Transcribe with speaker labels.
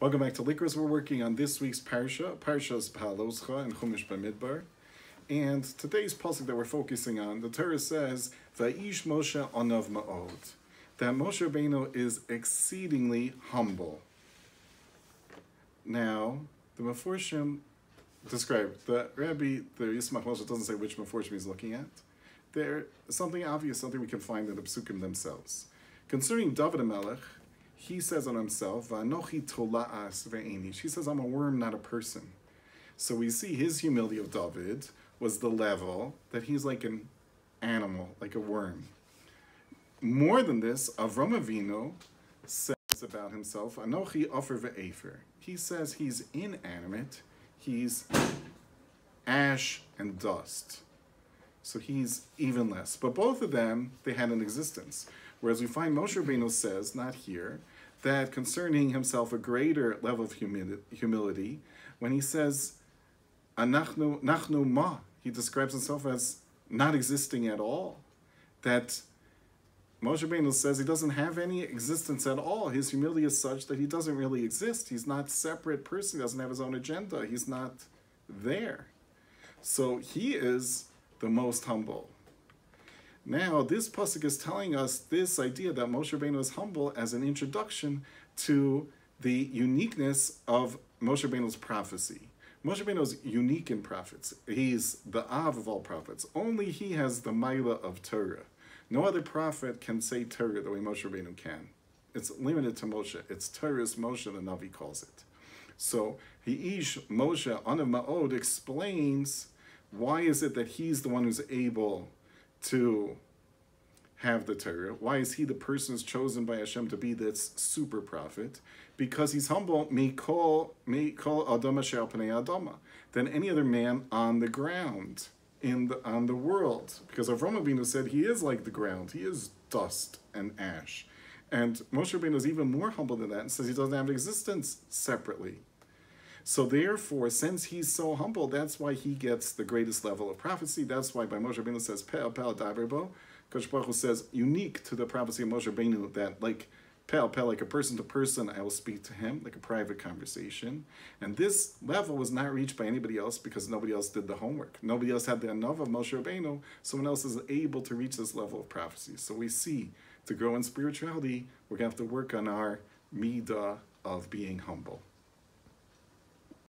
Speaker 1: Welcome back to Likros. We're working on this week's Parsha, Parshas Behaloscha and Chumash Bamidbar. And today's pasuk that we're focusing on, the Torah says, Vayish Moshe Onav Ma'od, that Moshe Rabbeinu is exceedingly humble. Now, the Meforshim describe, the Yismach Moshe doesn't say which Meforshim he's looking at. There's something obvious, something we can find in the Psukim themselves. Concerning David HaMelech, he says on himself, Va'anochi tola'as ve'enish. He says, I'm a worm, not a person. So we see his humility of David was the level that he's like an animal, like a worm. More than this, Avram Avinu says about himself, Anochi ofer ve'efer. He says he's inanimate, he's ash and dust. So he's even less. But both of them, they had an existence. Whereas we find Moshe Rabbeinu says, not here, that concerning himself a greater level of humility, when he says, Nachnu ma, he describes himself as not existing at all. That Moshe Rabbeinu says he doesn't have any existence at all. His humility is such that he doesn't really exist. He's not a separate person. He doesn't have his own agenda. He's not there. So he is the most humble. Now, this pasuk is telling us this idea that Moshe Rabbeinu is humble as an introduction to the uniqueness of Moshe Rabbeinu's prophecy. Moshe Rabbeinu is unique in prophets. He's the Av of all prophets. Only he has the Maila of Torah. No other prophet can say Torah the way Moshe Rabbeinu can. It's limited to Moshe. It's Torah's Moshe, the Navi calls it. So, Hi'ish Moshe Anav Ma'od explains why is it that he's the one who's able to have the Torah. Why is he the person who's chosen by Hashem to be this super prophet? Because he's humble, mikol adama she'al pnei adama, than any other man on the ground, on the world. Because Avram Avinu said he is like the ground. He is dust and ash. And Moshe Rabbeinu is even more humble than that and says he doesn't have existence separately. So therefore, since he's so humble, that's why he gets the greatest level of prophecy. That's why by Moshe Rabbeinu says, Pe'al Pe'al Daberbo. Kosh Baruch Hu says, unique to the prophecy of Moshe Rabbeinu, that like Pe'al Pe'al, like a person to person, I will speak to him, like a private conversation. And this level was not reached by anybody else because nobody else did the homework. Nobody else had the enough of Moshe Rabbeinu. Someone else is able to reach this level of prophecy. So we see, to grow in spirituality, we're going to have to work on our midah of being humble.